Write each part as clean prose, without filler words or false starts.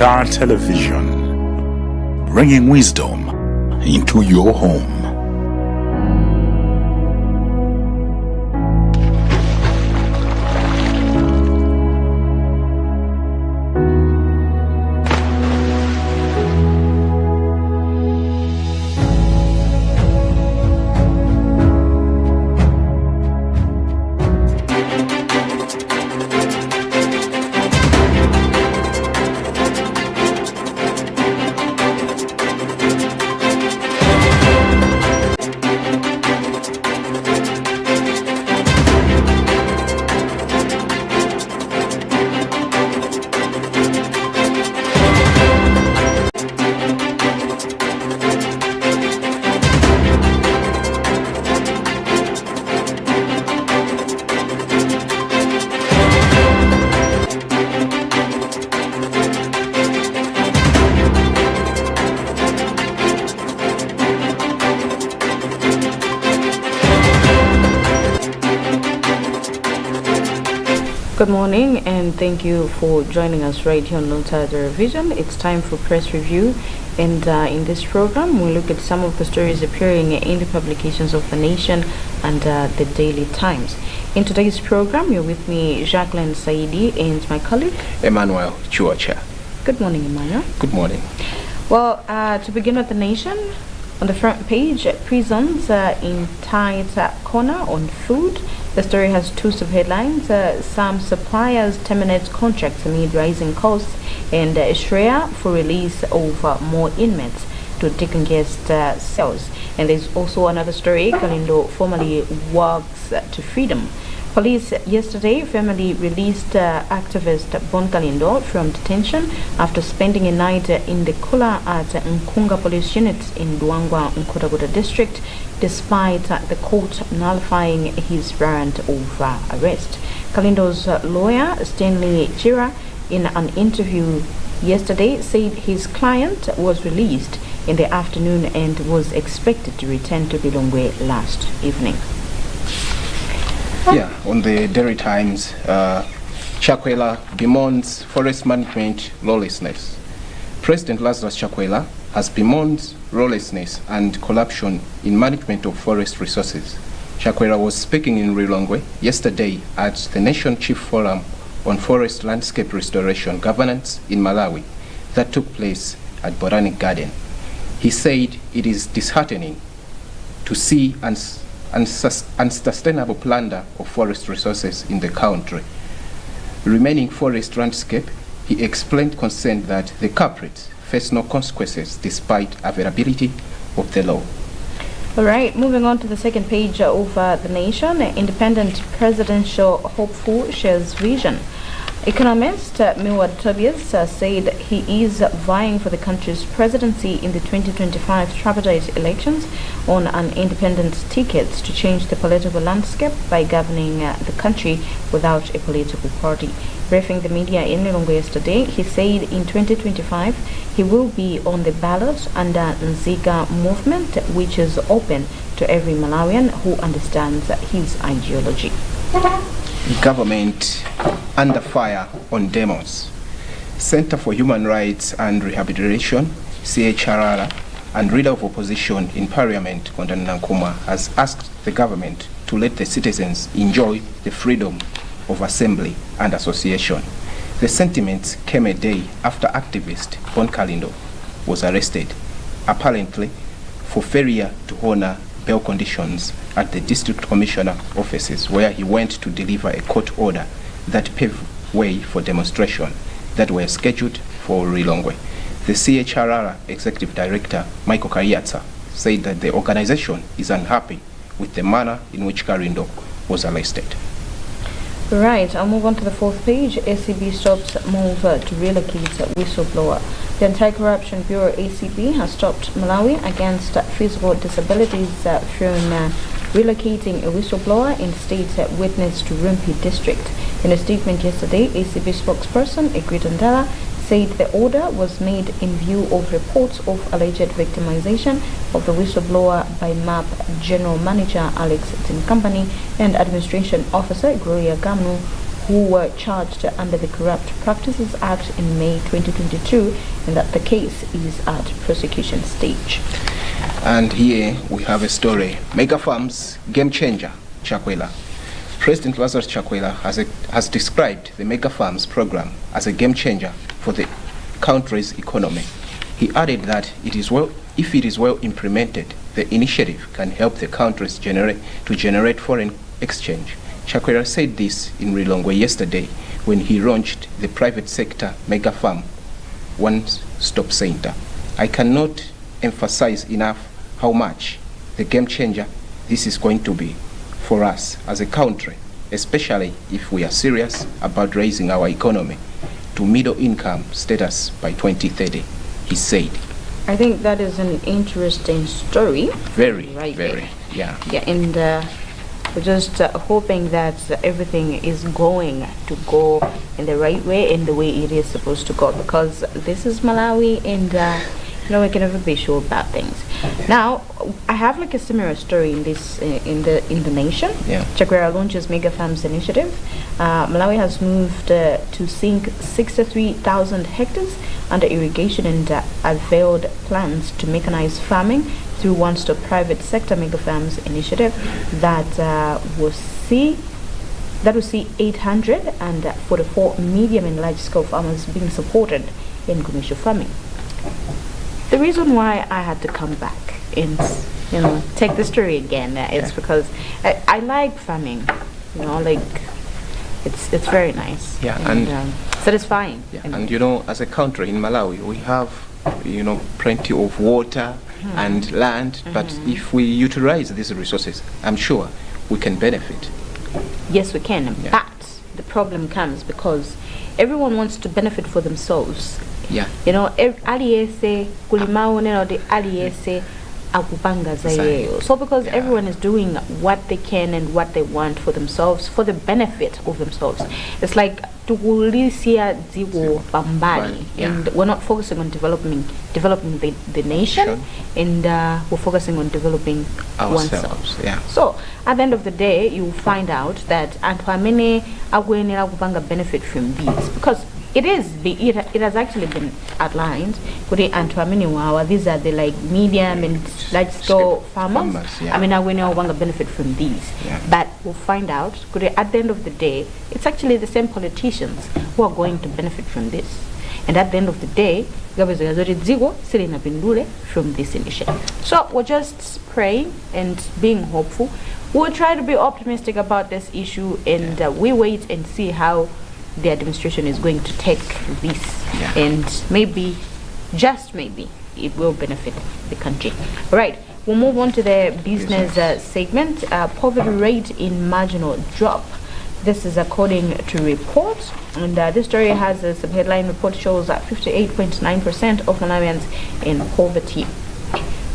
Luntha Television, bringing wisdom into your home. Good morning and thank you for joining us right here on Luntha Television. It's time for press review, and in this program we look at some of the stories appearing in the publications of The Nation and the Daily Times. In today's program, you're with me, Jacqueline Saidi, and my colleague Emmanuel Chuacha. Good morning, Emmanuel. Good morning. Well, to begin with The Nation, on the front page, prisons in tight corner on food. The story has two subheadlines. Some suppliers terminate contracts amid rising costs, and Shreya for release of more inmates to decongest cells. And there's also another story. Kalindo formally walks to freedom. Police yesterday formally released activist Bon Kalindo from detention after spending a night in the Kula at Nkunga Police Unit in Duangwa, Nkutaguda District, despite the court nullifying his warrant of arrest. Kalindo's lawyer, Stanley Chira, in an interview yesterday, said his client was released in the afternoon and was expected to return to Lilongwe last evening. Yeah, on the Daily Times, Chakwera bemoans forest management lawlessness. President Lazarus Chakwera has bemoaned lawlessness and corruption in management of forest resources. Chakwera was speaking in Lilongwe yesterday at the Nation Chief Forum on Forest Landscape Restoration Governance in Malawi that took place at Botanic Garden. He said it is disheartening to see unsustainable plunder of forest resources in the country. Remaining forest landscape, he explained concern that the culprits face no consequences despite availability of the law. All right, moving on to the second page of The Nation. Independent presidential hopeful shares vision. Economist Milward Tobias said he is vying for the country's presidency in the 2025 tripartite elections on an independent ticket to change the political landscape by governing the country without a political party. Briefing the media in Lilongwe yesterday, he said in 2025 he will be on the ballot under Nziga movement, which is open to every Malawian who understands his ideology. Government under fire on demos. Center for Human Rights and Rehabilitation, CHRR, and leader of opposition in Parliament, Kondani Nankuma, has asked the government to let the citizens enjoy the freedom of assembly and association. The sentiments came a day after activist Bon Kalindo was arrested, apparently for failure to honor bail conditions at the district commissioner offices, where he went to deliver a court order that paved way for demonstration that were scheduled for Lilongwe. The CHRR executive director, Michael Kariatsa, said that the organization is unhappy with the manner in which Kalindo was arrested. Right, I'll move on to the fourth page. ACB stops move to relocate whistleblower. The Anti-Corruption Bureau, ACB, has stopped Malawi against physical disabilities from relocating a whistleblower in the state's witness to Rumpi district. In a statement yesterday, ACB spokesperson Egrid Ndala said the order was made in view of reports of alleged victimization of the whistleblower by MAP General Manager Alex Tinkampany and Administration Officer Gloria Gamnu, who were charged under the Corrupt Practices Act in May 2022, and that the case is at prosecution stage. And here we have a story. Mega Farms game changer, Chakwera. President Lazarus Chakwera has described the Mega Farms program as a game changer for the country's economy. He added that if it is well implemented, the initiative can help the countries generate foreign exchange. Chakwera said this in Rilongwe yesterday when he launched the private sector Mega Farm one-stop center. I cannot emphasize enough how much the game changer this is going to be for us as a country, especially if we are serious about raising our economy to middle income status by 2030, he said. I think that is an interesting story. Very, right very, there. yeah. Yeah, and we're just hoping that everything is going to go in the right way, in the way it is supposed to go, because this is Malawi, and we can never be sure about things. Now, I have like a similar story in this in the nation. Yeah. Chakwera launches Mega Farms initiative. Malawi has moved to sink 63,000 hectares under irrigation and unveiled plans to mechanize farming through one-stop private sector Mega Farms initiative that will see 844 medium and large-scale farmers being supported in commercial farming. The reason why I had to come back and take the story again is because I like farming. It's very nice. Yeah, and satisfying. Yeah, and as a country in Malawi, we have plenty of water and land, but if we utilize these resources, I'm sure we can benefit. Yes, we can, Yeah. but the problem comes because everyone wants to benefit for themselves. Yeah. Aliese kulimao neno de aliese akupanga zayeyo. So because everyone is doing what they can and what they want for themselves, for the benefit of themselves. It's like tukulisia ziwo bambali, and we're not focusing on developing the nation, and we're focusing on developing oneself. Yeah. So at the end of the day, you will find out that antwamene agwenera kupanga benefit from these, because it has actually been outlined. These are the like medium and large scale farmers. Yeah. I mean, I want to benefit from these. Yeah. But we'll find out at the end of the day, it's actually the same politicians who are going to benefit from this. And at the end of the day, from this initiative. So we're just praying and being hopeful. We'll try to be optimistic about this issue, and we wait and see how the administration is going to take this, and maybe, just maybe, it will benefit the country. All right, we'll move on to the business segment. Poverty rate in marginal drop. This is according to reports, and this story has a subheadline. Report shows that 58.9% of Malawians in poverty.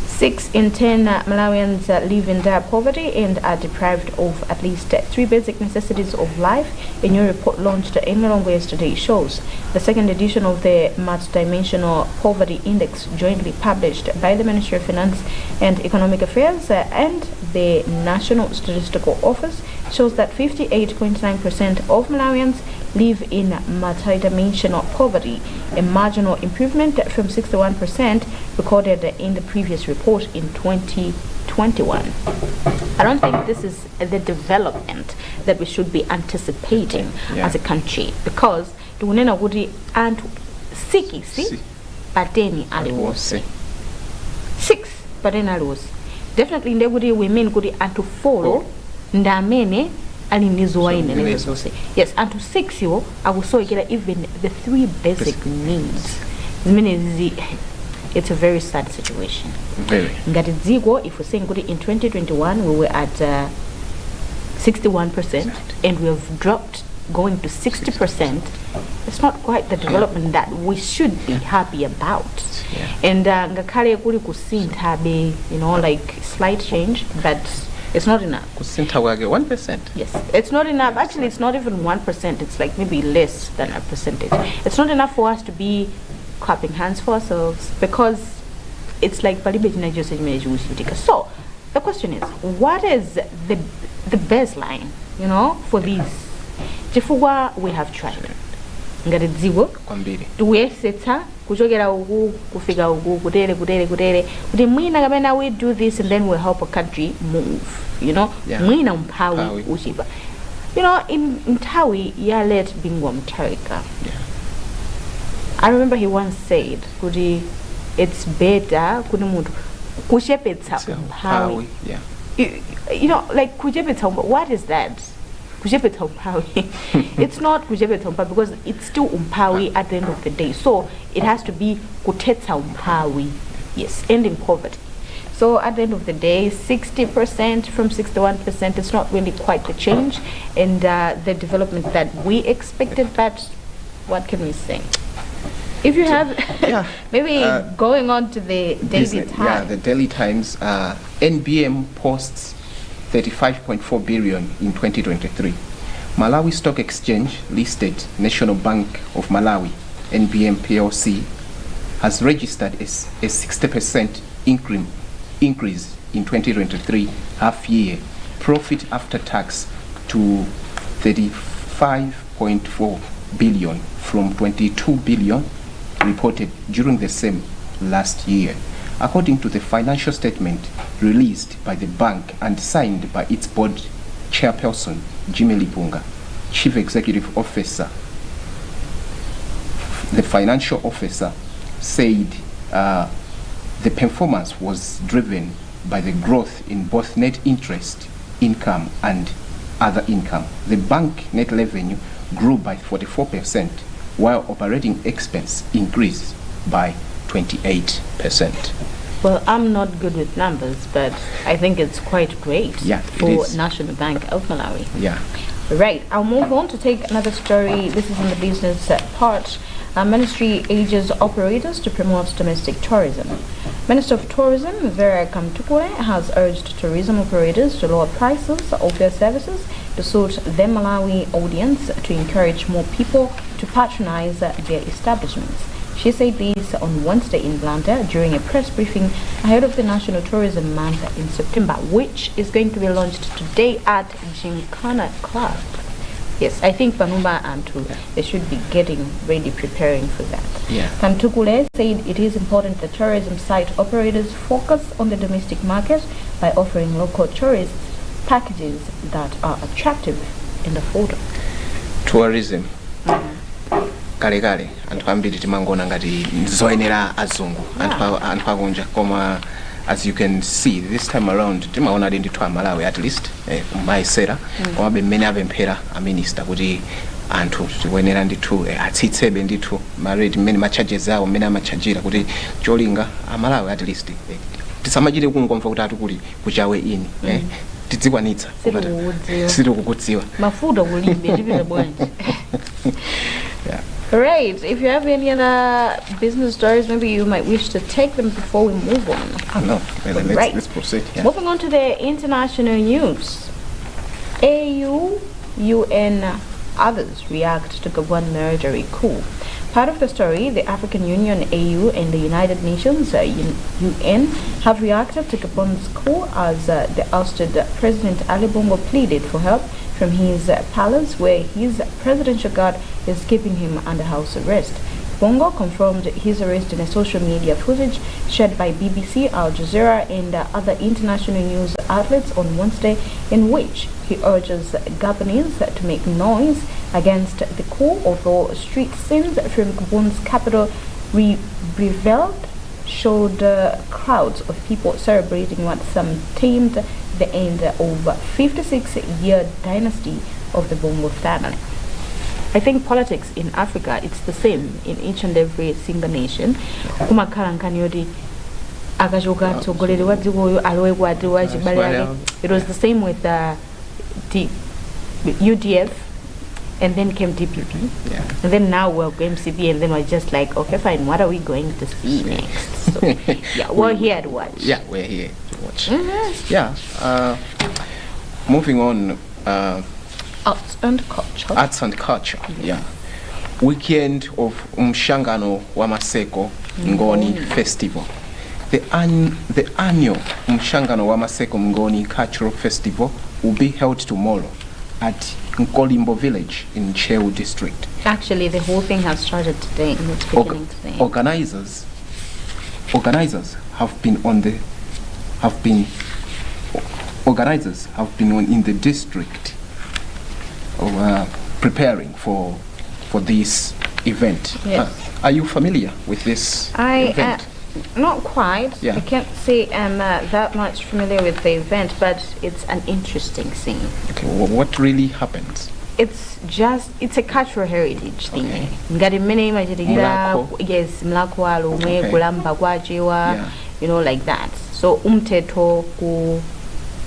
6 in 10 Malawians live in dire poverty and are deprived of at least 3 basic necessities of life. A new report launched in Lilongwe yesterday shows the second edition of the Multidimensional Poverty Index, jointly published by the Ministry of Finance and Economic Affairs and the National Statistical Office, shows that 58.9% of Malawians live in multidimensional poverty, a marginal improvement from 61% recorded in the previous report in 2021. I don't think this is the development that we should be anticipating as a country, because tunena kuti antu sikisi pateni aliwose 6 pateni aliwose definitely ndekuti women kuti antu follow ndamene alinizowaine zose. Yes, and to 6 yo akusoyekera even the 3 basic needs. It's a very sad situation. Very. Ngati dziko, if we're saying in 2021 we were at 61% and we have dropped going to 60%, it's not quite the development that we should be happy about. And ngakhale kuli kusintha be, like slight change, but it's not enough. 1%. Yes, it's not enough. Actually, it's not even 1%. It's like maybe less than a percentage. It's not enough for us to be clapping hands for ourselves, because it's like so the question is, what is the baseline, for these? chifukwa we have tried ngati dziko kwambiri tuyesetsa kuchokera uku kufika uku kutere kuti mwina kapena we do this and then we help a country move, you know. Mwina umphawi uchipa, you know, in nthawi ya late Bingwa Mutharika. I remember he once said kuti it's better kuti munthu kuchepetsa umphawi. You know, like kuchepetsa umphawi, what is that? Kuchepetsa umphawi. It's not kuchepetsa umphawi because it's still umphawi at the end of the day. So it has to be kutetsa umphawi. Yes, ending poverty. So at the end of the day, 60% from 61%, it's not really quite the change and the development that we expected, but what can we say? If you have, maybe going on to the Daily Times. Yeah, the Daily Times, NBM posts 35.4 billion in 2023. Malawi Stock Exchange listed National Bank of Malawi, NBM PLC, has registered a 60% increase in 2023 half-year profit after tax to 35.4 billion from 22 billion reported during the same last year, according to the financial statement released by the bank and signed by its board chairperson, Jimmy Lipunga, Chief Executive Officer. The financial officer said the performance was driven by the growth in both net interest income and other income. The bank net revenue grew by 44%, while operating expense increased by 28%. Well, I'm not good with numbers, but I think it's quite great for National Bank of Malawi. Yeah. Right, I'll move on to take another story. This is in the business part. Ministry urges operators to promote domestic tourism. Minister of Tourism, Vera Kamtukwe, has urged tourism operators to lower prices of their services to suit the Malawi audience to encourage more people to patronize their establishments. She said this on Wednesday in Luntha during a press briefing ahead of the National Tourism Month in September, which is going to be launched today at Gymkhana Club. Yes, I think Panumba and they should be getting ready, preparing for that. Kamtukule said it is important that tourism site operators focus on the domestic market by offering local tourists packages that are attractive and affordable. Tourism. Kale anthu ambiri timangona ngati zoyenera azungu anthu akunja koma as you can see this time around timaona ndithu Malawi at least maisera koma bemene abemphera a minister kuti anthu tiyenera ndithu atsitsebe ndithu marate mmene ma charges awo mmene amachajira kuti cholinga Malawi at least tisamachite kungomva kuti atukuli kuchawe ini tidzikwanitsa siri kukudziwa mafuta kulimbe tipita bwanji. Right, if you have any other business stories, maybe you might wish to take them before we move on. No, let's proceed. Moving on to the international news. AU, UN, others react to Gabon military coup. Part of the story, the African Union, AU, and the United Nations, UN, have reacted to Gabon's coup as the ousted President Ali Bongo pleaded for help from his palace, where his presidential guard is keeping him under house arrest. Bongo confirmed his arrest in a social media footage shared by BBC, Al Jazeera, and other international news outlets on Wednesday, in which he urges Gabonese to make noise against the coup, although street scenes from Gabon's capital Libreville showed crowds of people celebrating what some termed the end of a 56-year dynasty of the Bongo family. I think politics in Africa, it's the same in each and every single nation. It was the same with the UDF, and then came DPP, and then now we're MCP, and then we're just like, okay, fine, what are we going to see next? So, we're here to watch. Yeah, we're here to watch. Moving on. Arts and culture. Weekend of Mshangano wa Maseko Ngoni Festival. The annual Mshangano wa Maseko Ngoni Cultural Festival will be held tomorrow at Nkolimbo village in Cheu district. Actually, the whole thing has started today. It's beginning today. Organizers have been in the district preparing for this event. Yes. Are you familiar with this event? Not quite. Yeah. I can't say I'm that much familiar with the event, but it's an interesting scene. Okay, what really happens? It's a cultural heritage thing. Okay. Ngati mmene imachitikira, Mlako. yes, mlako alomwe Okay. kulamba kwachiwa, Yeah. you know, like that. So umthetho ku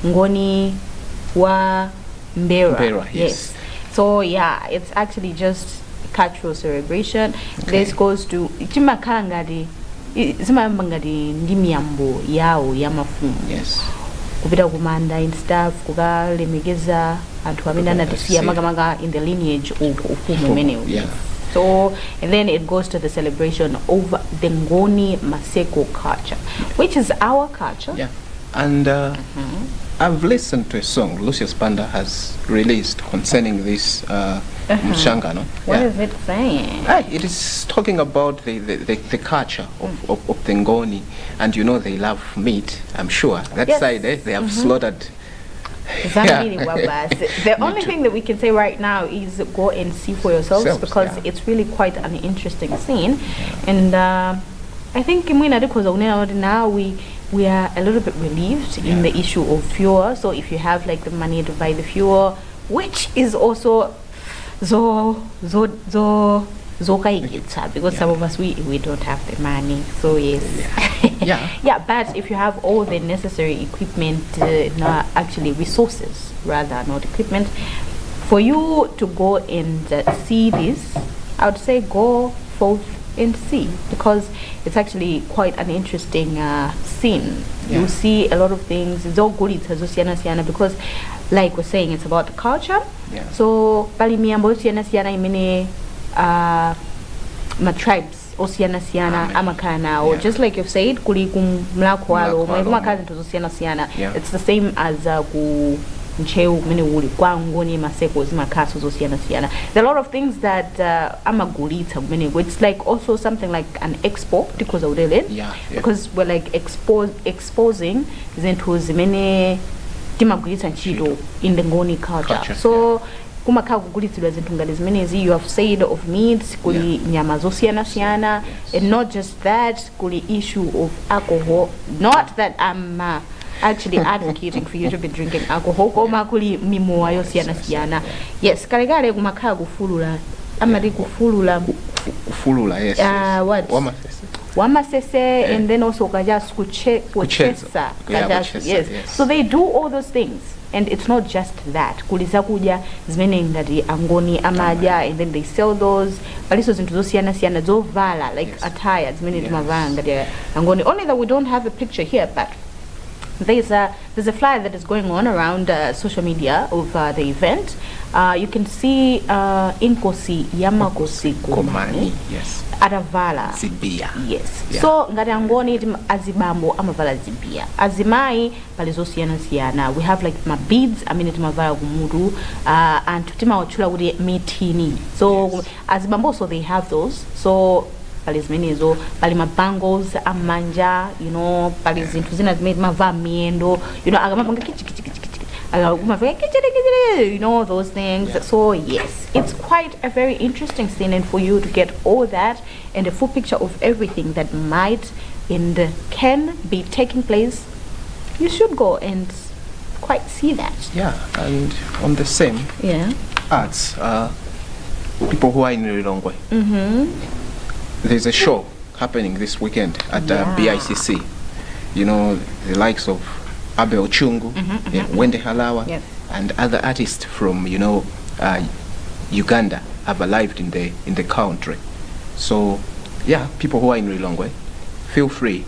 ngoni wa mbera. Yes. So yeah, it's actually just cultural celebration. This goes to chimakhala ngati zimayamba ngati ndi miyambo yawo ya mafumu. Yes. Kupita kumanda and stuff, kukalemekeza anthu amene anatisiya makamaka in the lineage of ufumu umenewu. Yeah. So, and then it goes to the celebration of the Ngoni Maseko culture, which is our culture. Yeah. And I've listened to a song Lucius Banda has released concerning this Mshanga, no? What is it saying? It is talking about the culture of the Ngoni, and you know they love meat, I'm sure. That Yes. side, they have slaughtered. The only thing that we can say right now is go and see for yourselves, because it's really quite an interesting scene. And I think now we are a little bit relieved in the issue of fuel. So if you have like the money to buy the fuel, which is also because some of us we don't have the money, so yes. Yeah, but if you have all the necessary equipment, actually resources rather, not equipment, for you to go and see this, I would say go forth and see, because it's actually quite an interesting scene. You see a lot of things. It's all good, because like we're saying, it's about culture. So pali miyambo siana imene ma tribes osiana amakana, or just like you've said, kuli kumlakwalo makazi tozosiana. It's the same as ku ncheu mene uli kwa ngoni maseko zimakaso zosiana. There are a lot of things that amagulita mene. It's like also something like an expo because of because we're like exposing zinto zimene timagulita nchito in the ngoni culture. So kumaka kugulitsidwa zinthu ngati zimenezi, you have said of meats, kuli nyama zosiyana, and not just that, kuli issue of alcohol. Not that I'm actually advocating for you to be drinking alcohol, koma kuli mimoa yosiyana. Yes, kale kumakhala kufulula, amati kufulula, yes. What? Wamasese, and then also kajas kuchesa. Yes. So they do all those things. And it's not just that. Kuliza kuja zimene ngati angoni amaja, and then they sell those. Paliso zintu zosiyana zovala, like attire zimene timavala ngati angoni. Only that we don't have a picture here, but there's a flyer that is going on around social media of the event. You can see Inkosi Yamakosi Komani. Yes. Atavala zibia. Yes. So ngati angoni azibambo amavala zibia. Azimai palizosiyana. We have like my beads, timavala kumutu, and timawachula kuti mitini. So azibambo also they have those. So palizmenezo pali mabangles amanja, you know, palizintu zina zimene mava miendo, you know, agamapanga you know, those things. So yes, it's quite a very interesting scene, and for you to get all that and a full picture of everything that might and can be taking place, you should go and quite see that. Yeah, and on the same arts, people who are in Lilongwe, there's a show happening this weekend at BICC. You know, the likes of Abel Chungu, Wende Halawa, and other artists from, you know, Uganda have arrived in the country. So yeah, people who are in Lilongwe, feel free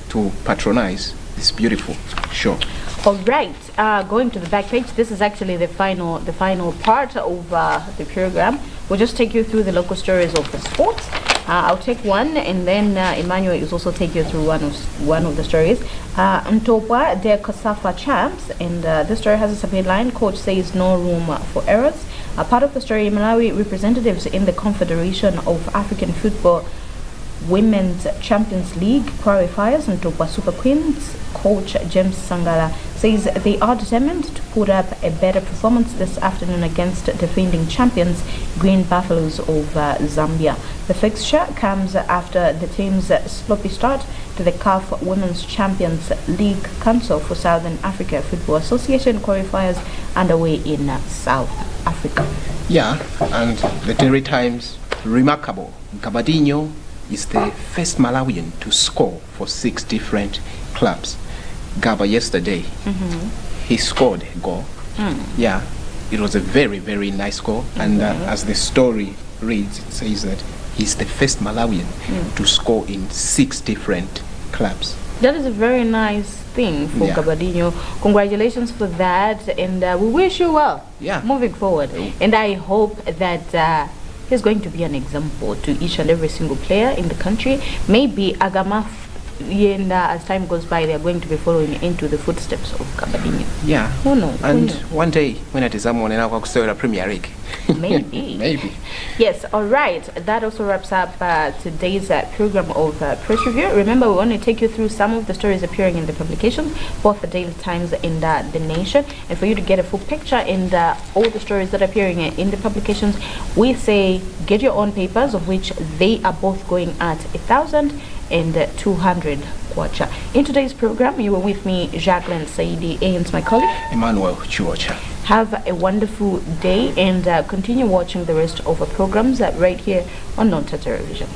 to patronize this beautiful show. All right, going to the back page, this is actually the final part of the program. We'll just take you through the local stories of the sports. I'll take one, and then Emmanuel is also take you through one of the stories. Mtopwa, they're Kasafa champs, and this story has a subheadline: Coach says no room for errors. A part of the story, Malawi representatives in the Confederation of African Football Women's Champions League qualifiers and Tokwa Super Queens coach James Sangala says they are determined to put up a better performance this afternoon against defending champions Green Buffaloes of Zambia. The fixture comes after the team's sloppy start to the CAF Women's Champions League Council for Southern Africa Football Association qualifiers underway in South Africa. Yeah, and the Daily Times, remarkable. Gabadinho is the first Malawian to score for 6 different clubs. Gaba yesterday, he scored a goal. Yeah, it was a very, very nice goal. And as the story reads, it says that he's the first Malawian to score in 6 different clubs. That is a very nice thing for Gabadinho. Congratulations for that, and we wish you well moving forward. And I hope that he's going to be an example to each and every single player in the country. Maybe Agama, and as time goes by, they are going to be following into the footsteps of Gabadinho. Yeah. Who knows? And one day, when it is someone in our Premier League. Maybe. Maybe. Yes, all right. That also wraps up today's program of Press Review. Remember, we want to take you through some of the stories appearing in the publications, both the Daily Times and the Nation. And for you to get a full picture and all the stories that are appearing in the publications, we say get your own papers, of which they are both going at 1,200 kwacha. In today's program, you were with me, Jacqueline Saidi, and my colleague Emmanuel Chuocha. Have a wonderful day and continue watching the rest of our programs right here on Luntha Television.